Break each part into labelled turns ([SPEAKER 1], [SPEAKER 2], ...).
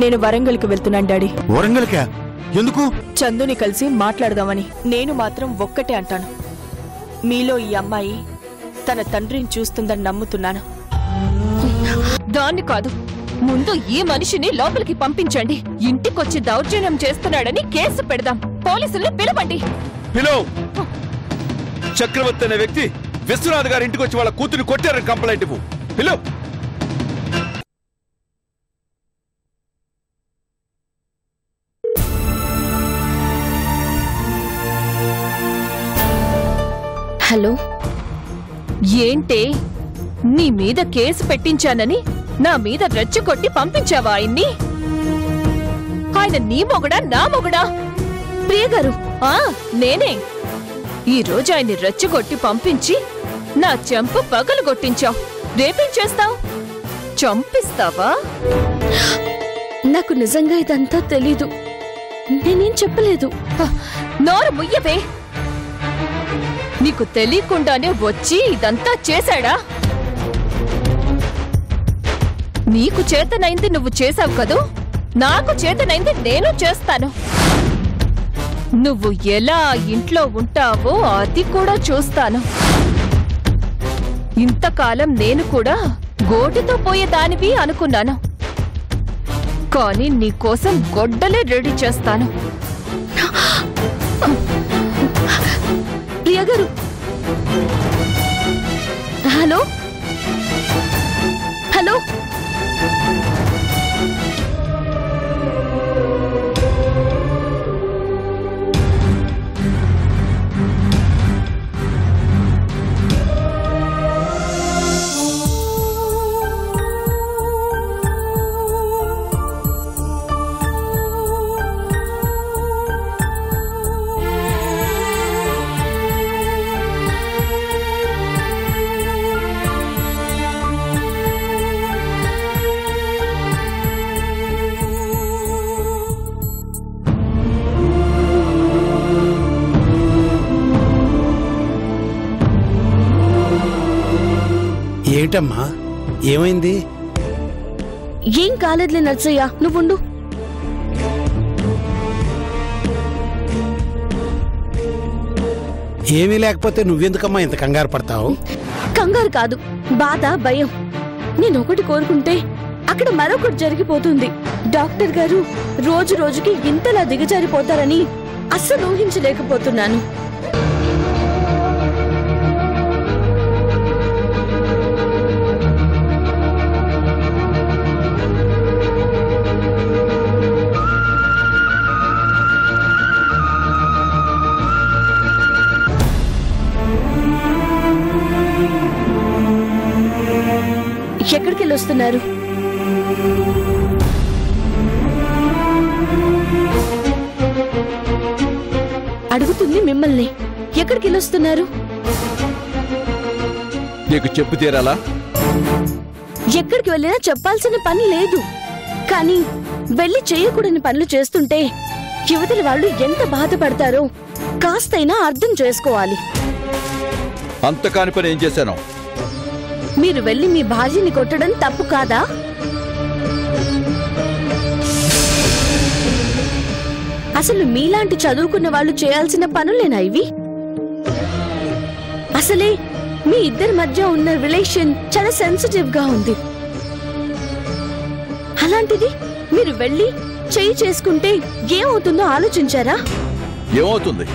[SPEAKER 1] నేను వరంగల్కి వెళ్తున్నాను డాడీ.
[SPEAKER 2] వరంగల్కా? ఎందుకు?
[SPEAKER 1] చందుని కలిసి మాట్లాడదామని. నేను మాత్రం ఒక్కటే అంటాను, మీలో ఈ అమ్మాయి తన తండ్రిని చూస్తుందని నమ్ముతున్నాను.
[SPEAKER 3] దాన్ని కాదు, ముందు ఈ మనిషిని లోపలికి పంపించండి. ఇంటికొచ్చి దౌర్జన్యం చేస్తున్నాడని కేసు పెడదాం. పోలీసుల్ని పిలవండి.
[SPEAKER 4] పిలువు. చక్రవర్తి అనే వ్యక్తి విశ్వనాథ్ గారి ఇంటికి వచ్చి వాళ్ళ కూతురు కొట్టారని కంప్లైంట్ ఇవ్వు. పిలువు.
[SPEAKER 3] హలో, ఏంటే నీ మీద కేసు పెట్టించానని నా మీద రెచ్చగొట్టి పంపించావా ఆయన్ని? ఆయన నీ మొగుడా నా మొగుడా? ప్రియగారు, నేనే. ఈ రోజు ఆయన్ని రెచ్చగొట్టి పంపించి నా చెంప పగలగొట్టించావు. రేపేం చేస్తావు? చంపిస్తావా?
[SPEAKER 5] నాకు నిజంగా ఇదంతా తెలీదు. నేనేం చెప్పలేదు.
[SPEAKER 3] నోరు ముయ్యవే. నీకు తెలియకుండానే వచ్చి ఇదంతా చేశాడా? నీకు చేతనైంది నువ్వు చేశావు కదూ, నాకు చేతనైంది నేను చేస్తాను. నువ్వు ఎలా ఇంట్లో ఉంటావో అది కూడా చూస్తాను. ఇంతకాలం నేను కూడా గోటితో పోయేదానివి అనుకున్నాను, కానీ నీకోసం గొడ్డలే రెడీ చేస్తాను.
[SPEAKER 5] ప్రియగారు, హలో హలో,
[SPEAKER 2] ఏంటమ్మా, ఏమైంది?
[SPEAKER 5] ఏం కాలేదులే నర్సయ్య, నువ్వుండు.
[SPEAKER 2] ఏమీ లేకపోతే నువ్వెందుకమ్మా ఇంత కంగారు పడతావు?
[SPEAKER 5] కంగారు కాదు, బాధ, భయం. నేనొకటి కోరుకుంటే అక్కడ మరొకటి జరిగిపోతుంది. డాక్టర్ గారు రోజు రోజుకి ఇంతలా దిగజారిపోతారని అస్సలు ఊహించలేకపోతున్నాను. ఎక్కడికి వెళ్ళొస్తున్నారు? అడుగుతుంది మిమ్మల్ని. ఎక్కడికి వెళ్ళొస్తున్నారు?
[SPEAKER 4] నీకు చెప్పు తీరాలా?
[SPEAKER 5] ఎక్కడికి వెళ్ళినా చెప్పాల్సిన పని లేదు, కానీ వెళ్ళి చేయకూడని పనులు చేస్తుంటే యువతల వాళ్ళు ఎంత బాధపడతారో కాస్తైనా అర్థం చేసుకోవాలి.
[SPEAKER 4] అంత కాని పని ఏం చేశాను?
[SPEAKER 5] మీరు వెళ్ళి మీ భార్యని కొట్టడం తప్పు కాదా? అసలు మీలాంటి చదువుకున్న వాళ్ళు చేయాల్సిన పనులేనా ఇవి? అసలే మీ ఇద్దరి మధ్య ఉన్న రిలేషన్ చాలా సెన్సిటివ్ గా ఉంది. అలాంటిది మీరు వెళ్ళి చెయ్యి చేసుకుంటే ఏమవుతుందో ఆలోచించారా?
[SPEAKER 4] ఏమవుతుంది?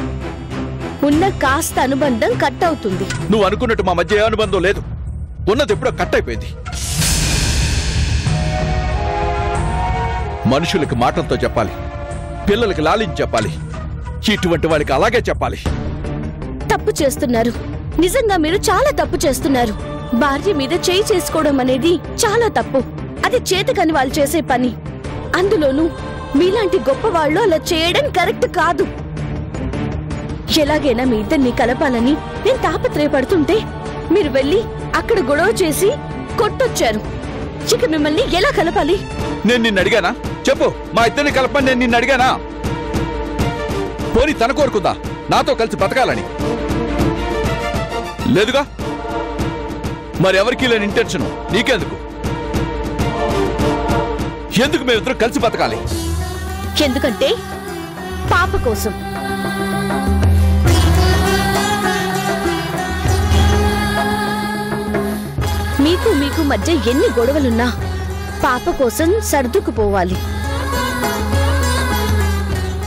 [SPEAKER 5] ఉన్న కాస్త అనుబంధం కట్ అవుతుంది.
[SPEAKER 4] నువ్వు అనుకున్నట్టు మా మధ్య ఏ అనుబంధం లేదు. ఉన్నది ఎప్పుడో కట్ అయిపోయింది. మనుషులకి మాటలతో చెప్పాలి, పిల్లలకి లాలించి చెప్పాలి. ఇటువంటి వాడికి అలాగే చెప్పాలి.
[SPEAKER 5] తప్పు చేస్తున్నారు. నిజంగా మీరు చాలా తప్పు చేస్తున్నారు. భార్య మీద చేయి చేసుకోవడం అనేది చాలా తప్పు. అది చేతకని వాళ్ళు చేసే పని. అందులోనూ మీలాంటి గొప్ప వాళ్ళు అలా చేయడం కరెక్ట్ కాదు. ఎలాగైనా మీ ఇద్దరిని కలపాలని నేను తాపత్రయపడుతుంటే మీరు వెళ్ళి అక్కడ గొడవ చేసి కొట్టొచ్చారు. ఇక మిమ్మల్ని ఎలా కలపాలి?
[SPEAKER 4] నేను నిన్ను అడిగానా? చెప్పు, మా ఇద్దరిని కలపని నేను నిన్ను అడిగానా? పోనీ తన కోరుకుందా నాతో కలిసి బతకాలని? లేదుగా. మరి ఎవరికి లేని ఇంటెన్షన్ నీకెందుకు? ఎందుకు మేమిద్దరం కలిసి బతకాలి?
[SPEAKER 5] ఎందుకంటే పాప కోసం. మీకు మధ్య ఎన్ని గొడవలున్నా పాప కోసం సర్దుకుపోవాలి.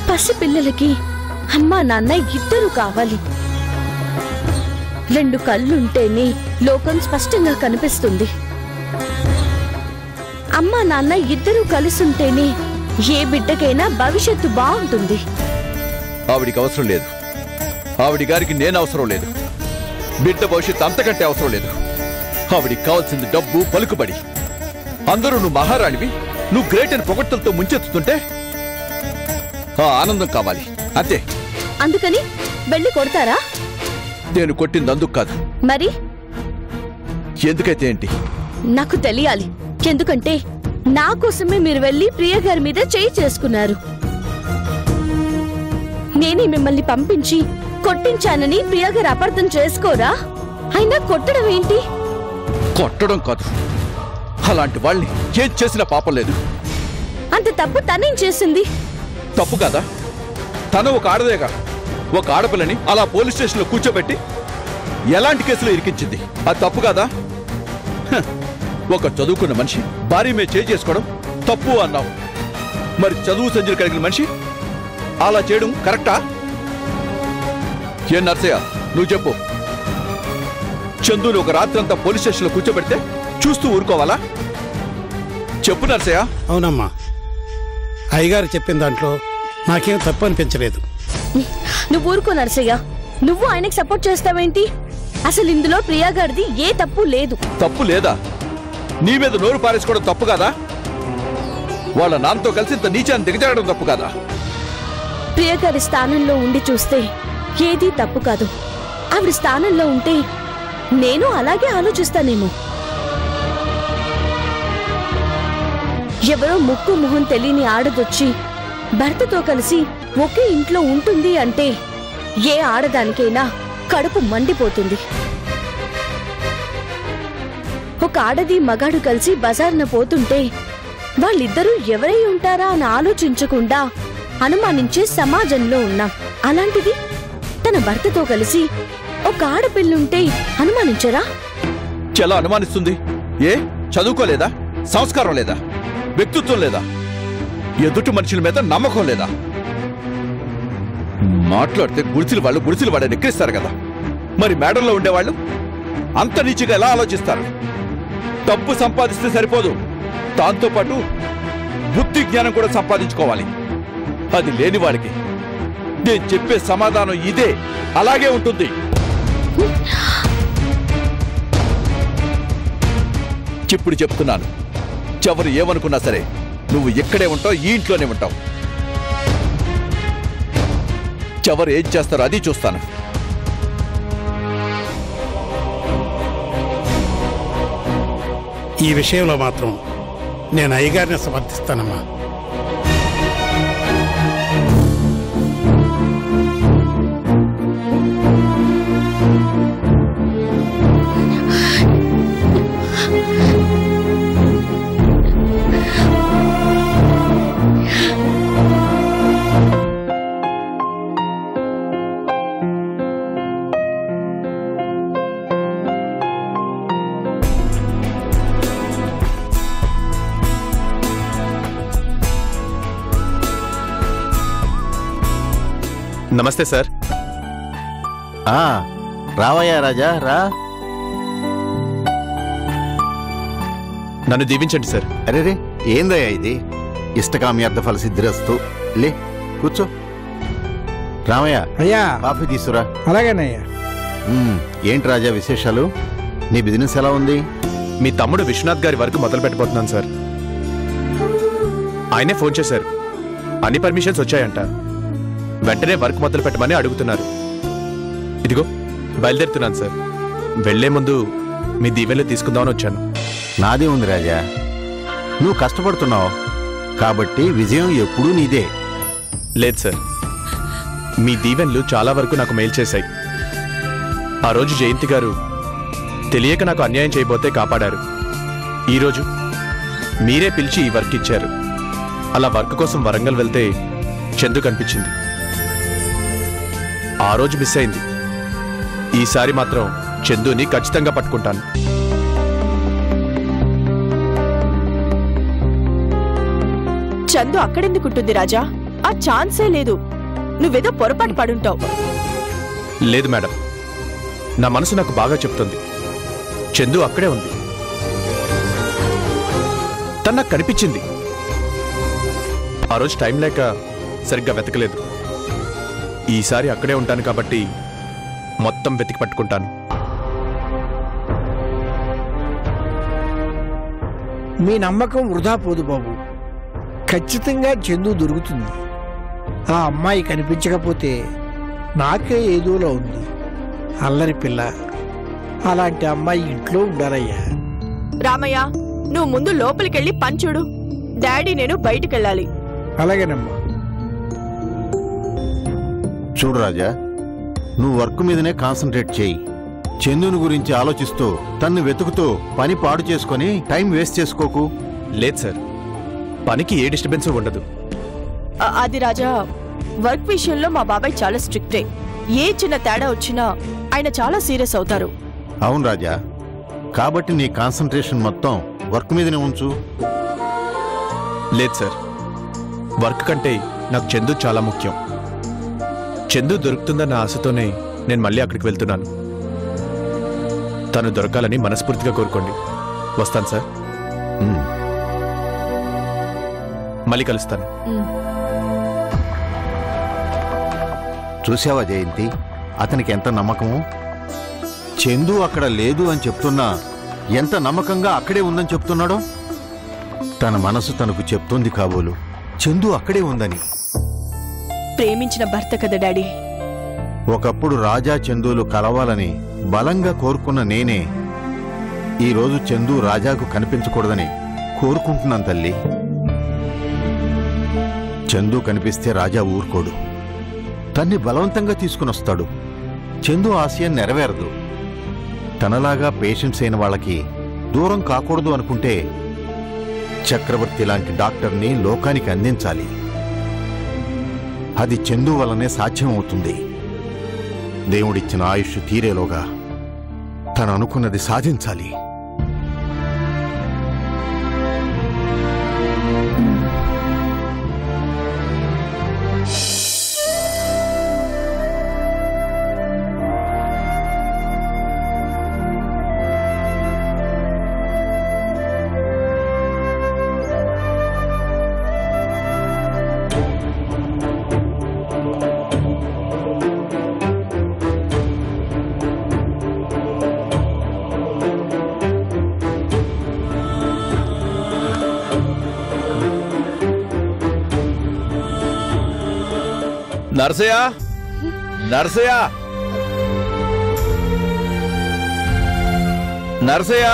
[SPEAKER 5] పసిపిల్లలకి అమ్మా నాన్న ఇద్దరు కావాలి. 2 కళ్ళుంటేనే లోకం స్పష్టంగా కనిపిస్తుంది. అమ్మా నాన్న ఇద్దరూ కలిసుంటేనే ఏ బిడ్డకైనా భవిష్యత్తు బాగుంటుంది.
[SPEAKER 4] ఆవిడికి అవసరం లేదు. ఆవిడి గారికి నేను అవసరం లేదు. బిడ్డ భవిష్యత్తు అంతకంటే అవసరం లేదు. ఆవిడికి కావాల్సింది డబ్బు, పలుకుబడి. అందరూ నువ్వు మహారాణివి, నువ్వు గ్రేట్ అని పొగట్టలతో ముంచెత్తుతుంటే ఆ ఆనందం కావాలి, అంతే.
[SPEAKER 5] అందుకని వెళ్ళి కొడతారా?
[SPEAKER 4] నేను కొట్టింది అందుకు కాదు.
[SPEAKER 5] మరి
[SPEAKER 4] ఎందుకైతే ఏంటి?
[SPEAKER 5] నాకు తెలియాలి. ఎందుకంటే నా కోసమే మీరు వెళ్ళి ప్రియ గారి మీద చేయి చేసుకున్నారు. నేనే మిమ్మల్ని పంపించి కొట్టించానని ప్రియ గారు అపార్థం చేసుకోరా? అయినా కొట్టడం ఏంటి?
[SPEAKER 4] కొట్టడం కాదు, అలాంటి వాళ్ళని ఏం చేసినా పాపం లేదు.
[SPEAKER 5] అంత తప్పు తనేం చేసింది?
[SPEAKER 4] తప్పు కదా, తను ఒక ఆడదేగా. ఒక ఆడపిల్లని అలా పోలీస్ స్టేషన్లో కూర్చోబెట్టి ఎలాంటి కేసులో ఇరికించింది, అది తప్పు కదా? ఒక చదువుకున్న మనిషి భార్య మీద చేయి చేసుకోవడం తప్పు అన్నావు. మరి చదువు సంజలు కలిగిన మనిషి అలా చేయడం కరెక్టా? ఏం నర్సయ్య, నువ్వు చెప్పు. చందుని ఒక రాత్రంతా పోలీస్ స్టేషన్లో కూర్చోబెడితే చూస్తూ ఊరుకోవాలా? చెప్పు నర్సయ్య.
[SPEAKER 2] అవునమ్మా, అయ్యగారు చెప్పిన దాంట్లో నాకేం తప్పు అనిపించలేదు.
[SPEAKER 5] నువ్వు ఊరుకో నర్సయ్య. నువ్వు ఆయనకి సపోర్ట్ చేస్తావేంటి? అసలు ఇందులో ప్రియా గారిది ఏ తప్పు లేదు.
[SPEAKER 4] తప్పు లేదా? నీ మీద నోరు పారేసుకోవడం తప్పు కదా? వాళ్ళ నాన్నతో కలిసి ఇంత నీచాన్ని దిగజారడం తప్పు కదా?
[SPEAKER 5] ప్రియ గారి స్థానంలో ఉండి చూస్తే ఏదీ తప్పు కాదు. ఆవిడ స్థానంలో ఉంటే నేను అలాగే ఆలోచిస్తానేమో. ఎవరో ముక్కు మొహం తెలియని ఆడదొచ్చి భర్తతో కలిసి ఒకే ఇంట్లో ఉంటుంది అంటే ఏ ఆడదానికైనా కడుపు మండిపోతుంది. ఒక ఆడది మగాడు కలిసి బజార్న పోతుంటే వాళ్ళిద్దరూ ఎవరై ఉంటారా అని ఆలోచించకుండా అనుమానించే సమాజంలో ఉన్నాం. అలాంటిది తన భర్తతో కలిసి ఒక ఆడపిల్లుంటే అనుమానించరా?
[SPEAKER 4] చాలా అనుమానిస్తుంది. ఏ చదువుకోలేదా? సంస్కారం లేదా? వ్యక్తిత్వం లేదా? ఎదుటి మనుషుల మీద నమ్మకం లేదా? మాట్లాడితే గుడిసిలు వాడని ఎక్కిస్తారు కదా. మరి మేడల్లో ఉండేవాళ్ళు అంత నీచిగా ఎలా ఆలోచిస్తారు? డబ్బు సంపాదిస్తే సరిపోదు, దాంతోపాటు బుద్ధి జ్ఞానం కూడా సంపాదించుకోవాలి. అది లేని వాడికి నేను చెప్పే సమాధానం ఇదే, అలాగే ఉంటుంది. ఇప్పుడు చెప్తున్నాను, ఎవరు ఏమనుకున్నా సరే నువ్వు ఎక్కడే ఉంటావు, ఈ ఇంట్లోనే ఉంటావు. ఎవరు ఏం చేస్తారో అది చూస్తాను.
[SPEAKER 2] ఈ విషయంలో మాత్రం నేను అయ్యగారిని సమర్థిస్తానమ్మా.
[SPEAKER 6] నమస్తే సార్.
[SPEAKER 7] రావయ్యా రాజా, రా.
[SPEAKER 6] నన్ను దీవించండి సార్.
[SPEAKER 7] అరే ఏందయ్యా ఇది? ఇష్టకామ్యార్థ ఫల సిద్ధిరస్తు. లే కూర్చో. రామయ్య,
[SPEAKER 2] అయ్యా
[SPEAKER 7] కాఫీ తీసురా.
[SPEAKER 2] అలాగేనయ్యా.
[SPEAKER 7] ఏంటి రాజా విశేషాలు? నీ బిజినెస్ ఎలా ఉంది?
[SPEAKER 6] మీ తమ్ముడు విశ్వనాథ్ గారి వర్క్ మొదలు పెట్టబోతున్నాను సార్. ఆయనే ఫోన్ చేశారు, అన్ని పర్మిషన్స్ వచ్చాయంట. వెంటనే వర్క్ మొదలు పెట్టమని అడుగుతున్నారు. ఇదిగో బయలుదేరుతున్నాను సార్. వెళ్లే ముందు మీ దీవెనలు తీసుకుందామని వచ్చాను.
[SPEAKER 7] నాదే ఉంది రాజా, నువ్వు కష్టపడుతున్నావు కాబట్టి విజయం ఎప్పుడూ నీదే.
[SPEAKER 6] లేదు సార్, మీ దీవెనలు చాలా వరకు నాకు మేలు చేశాయి. ఆ రోజు జయంతి గారు తెలియక నాకు అన్యాయం చేయబోతే కాపాడారు. ఈరోజు మీరే పిలిచి ఈ వర్క్ ఇచ్చారు. అలా వర్క్ కోసం వరంగల్ వెళ్తే చందు కనిపించింది. ఆ రోజు మిస్ అయింది. ఈసారి మాత్రం చందుని ఖచ్చితంగా పట్టుకుంటాను.
[SPEAKER 1] చందు అక్కడెందుకుంటుంది రాజా? ఆ ఛాన్సే లేదు. నువ్వేదో పొరపాటు పడుంటావు.
[SPEAKER 6] లేదు మేడం, నా మనసు నాకు బాగా చెప్తుంది. చందు అక్కడే ఉంది. తను నాకు కనిపించింది. ఆ రోజు టైం లేక సరిగ్గా వెతకలేదు. ఈసారి అక్కడే ఉంటాను కాబట్టి మొత్తం వెతికి పట్టుకుంటాను.
[SPEAKER 8] మీ నమ్మకం వృధా పోదు బాబు. ఖచ్చితంగా చందు దొరుకుతుంది. ఆ అమ్మాయి కనిపించకపోతే నాకే ఏదోలా ఉంది. అల్లరి పిల్ల. అలాంటి అమ్మాయి ఇంట్లో ఉండాలయ్యా.
[SPEAKER 1] రామయ్య, నువ్వు ముందు లోపలికెళ్ళి పని చూడు. డాడీ నేను బయటికెళ్ళాలి.
[SPEAKER 8] అలాగేనమ్మా.
[SPEAKER 7] చూడు రాజా, నువ్వు వర్క్ మీదనే కాన్సన్ట్రేట్ చేయి. చందుని గురించి ఆలోచిస్తూ తన్ను వెతుకుతూ పని పాడు చేసుకొని టైం వేస్ట్ చేసుకోకు.
[SPEAKER 6] లేదు సార్, పనికి ఏ డిస్టర్బెన్స్ ఉండదు.
[SPEAKER 1] అది రాజా, వర్క్ విషయంలో మా బాబాయ్ చాలా స్ట్రిక్టే. ఏ చిన్న తేడా వచ్చినా ఆయన చాలా సీరియస్ అవుతారు.
[SPEAKER 7] అవును రాజా, కాబట్టి నీ కాన్సన్ట్రేషన్ మొత్తం వర్క్ మీదనే ఉంచు.
[SPEAKER 6] లేదు సార్, వర్క్ కంటే నాకు చందు చాలా ముఖ్యం. చందు దొరుకుతుందన్న ఆశతోనే నేను మళ్ళీ అక్కడికి వెళ్తున్నాను. తను దొరకాలని మనస్ఫూర్తిగా కోరుకోండి. వస్తాను సార్. మళ్ళీ కలుస్తాను.
[SPEAKER 7] చూసావా జయంతి, అతనికి ఎంత నమ్మకము. చందు అక్కడ లేదు అని చెప్తున్నా ఎంత నమ్మకంగా అక్కడే ఉందని చెప్తున్నాడో. తన మనసు తనకు చెప్తుంది కాబోలు చందు అక్కడే ఉందని.
[SPEAKER 1] ప్రేమించిన భర్త కదా డాడీ.
[SPEAKER 7] ఒకప్పుడు రాజా చందులు కలవాలని బలంగా కోరుకున్న నేనే ఈరోజు చందు రాజాకు కనిపించకూడదని కోరుకుంటున్నాను తల్లి. చందు కనిపిస్తే రాజా ఊరుకోడు. తన్ని బలవంతంగా తీసుకునొస్తాడు. చందు ఆశయం నెరవేరదు. తనలాగా పేషెంట్స్ అయిన వాళ్ళకి దూరం కాకూడదు అనుకుంటే చక్రవర్తి లాంటి డాక్టర్ని లోకానికి అందించాలి. అది చందు వల్లనే సాధ్యమవుతుంది. దేవుడిచ్చిన ఆయుష్ తీరేలోగా తను అనుకున్నది సాధించాలి.
[SPEAKER 4] నర్సయ్య, నర్సయ్య, నర్సయ్య.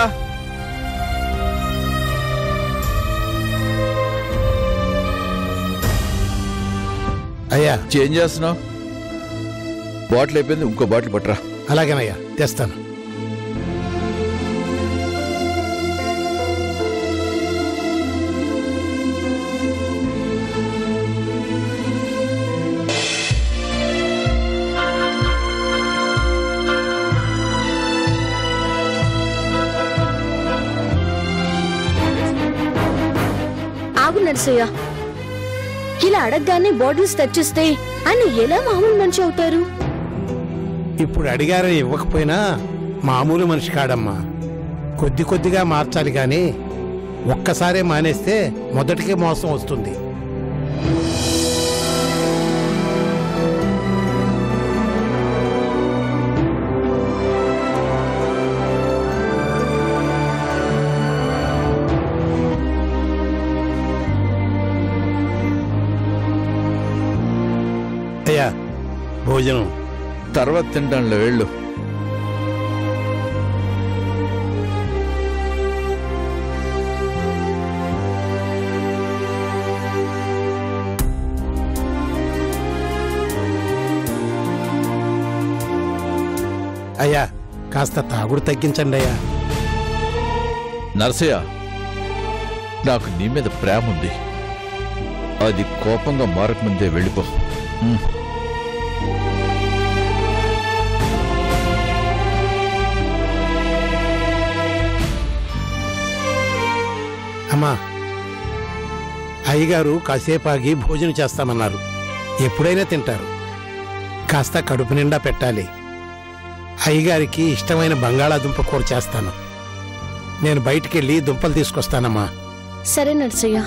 [SPEAKER 2] అయ్యా,
[SPEAKER 4] చేంజ్ చేస్తున్నావు? బాటిల్ అయిపోయింది, ఇంకో బాటిల్ పట్టరా.
[SPEAKER 2] అలాగేనయ్యా, తెస్తాను.
[SPEAKER 5] ఆగు నర్సయ్య. ఇలా అడగగానే బాటిల్స్ తెచ్చిస్తే ఆయన ఎలా మామూలు మనిషి అవుతారు?
[SPEAKER 2] ఇప్పుడు అడిగారని ఇవ్వకపోయినా మామూలు మనిషి కాడమ్మా. కొద్ది కొద్దిగా మార్చాలి కానీ ఒక్కసారే మానేస్తే మొదటికే మోసం వస్తుంది. అయ్యా, భోజనం
[SPEAKER 4] తర్వాత తింటానులే, వెళ్ళు.
[SPEAKER 2] అయ్యా, కాస్త తాగుడు తగ్గించండి అయ్యా.
[SPEAKER 4] నర్సయ్య, నాకు నీ మీద ప్రేమ ఉంది. అది కోపంగా మారకముందే వెళ్ళిపో.
[SPEAKER 2] అమ్మా, అయ్యగారు కాసేపు ఆగి భోజనం చేస్తామన్నారు. ఎప్పుడైనా తింటారు. కాస్త కడుపు నిండా పెట్టాలి. అయ్యగారికి ఇష్టమైన బంగాళాదుంప కూర చేస్తాను. నేను బయటికెళ్ళి దుంపలు తీసుకొస్తానమ్మా.
[SPEAKER 5] సరే నర్సయ్య.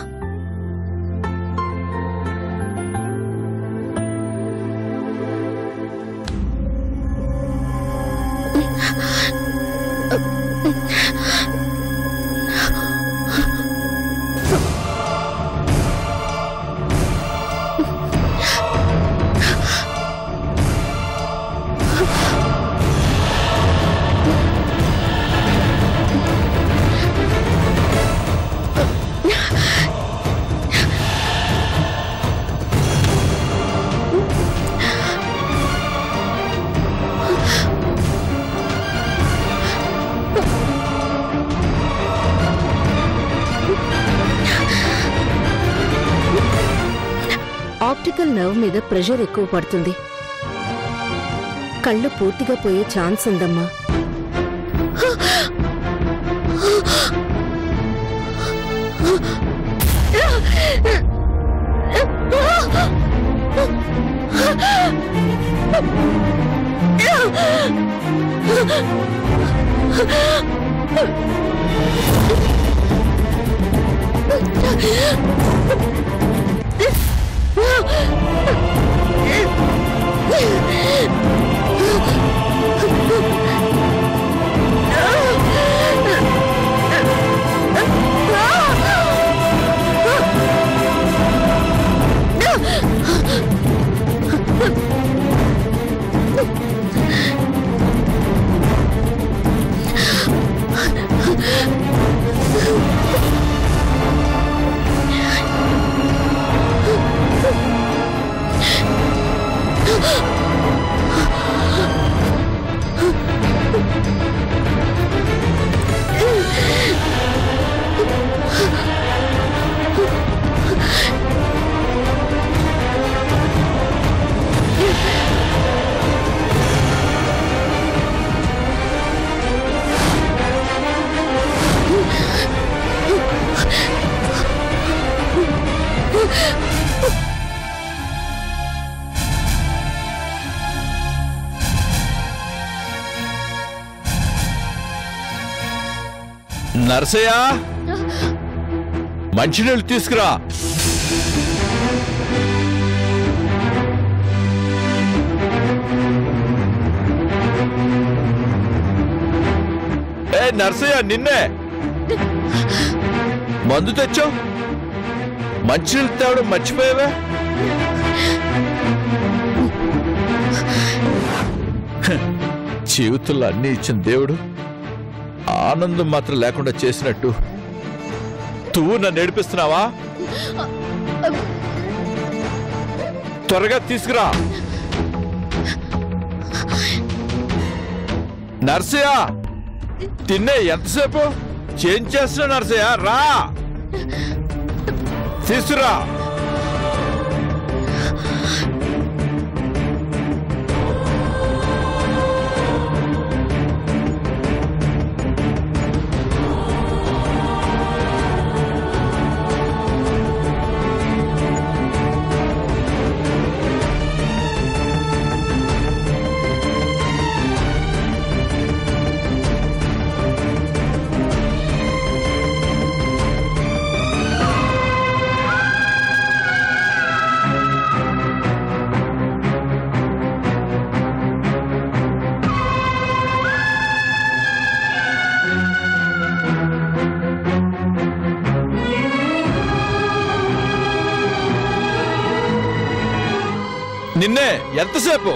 [SPEAKER 9] ఆప్టికల్ నర్వ్ మీద ప్రెషర్ ఎక్కువ పడుతుంది. కళ్ళు పూర్తిగా పోయే ఛాన్స్ ఉందమ్మా.
[SPEAKER 4] నర్సయ్య, మంచినీళ్ళు తీసుకురా. ఏ నర్సయ్య, నిన్నే. మందు తెచ్చావు, మంచినీళ్ళు తేవడం మర్చిపోయావే. జీవితంలో అన్ని ఇచ్చిన దేవుడు ఆనందం మాత్రం లేకుండా చేసినట్టు నువ్వు నన్ను ఏడిపిస్తున్నావా? త్వరగా తీసుకురా. నర్సయ్య, తిన్నే ఎంతసేపు చేంజ్ చేస్తున్నా? నర్సయ్య రా, తీసుకురా. నిన్నే ఎంతసేపు?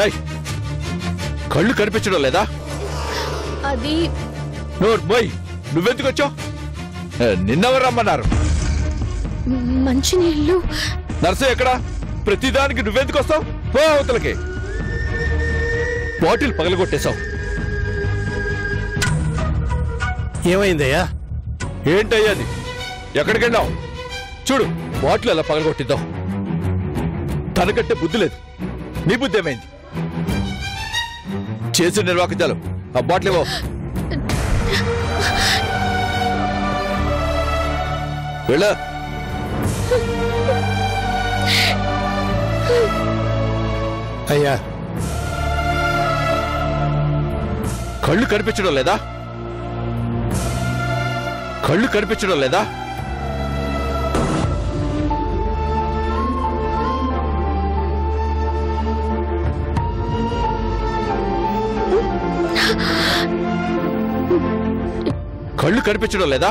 [SPEAKER 4] ఏయ్, కళ్ళు కనిపించడం లేదా?
[SPEAKER 5] అది
[SPEAKER 4] బోయ్, నువ్వెందుకు వచ్చావు? నిన్నెవరు రమ్మన్నారు?
[SPEAKER 5] మంచినీళ్ళు.
[SPEAKER 4] నర్సు ఎక్కడా? ప్రతిదానికి నువ్వెందుకు వస్తావు? పో అవతలకి. బాటిల్ పగలగొట్టేశావు.
[SPEAKER 2] ఏమైందయ్యా?
[SPEAKER 4] ఏంటయ్యాది? ఎక్కడికి వెళ్ళావు? చూడు, బాటిల్ ఎలా పగలగొట్టిద్దాం. తనకంటే బుద్ధి లేదు. నీ బుద్ధి ఏమైంది? చేసిన నిర్వాహకాలు ఆ బాటిల్ ఇవ్వ. వెళ్ళ.
[SPEAKER 2] అయ్యా,
[SPEAKER 4] కళ్ళు కనిపించడం లేదా? కళ్ళు కనిపించడం లేదా? కళ్ళు కనిపించడం లేదా?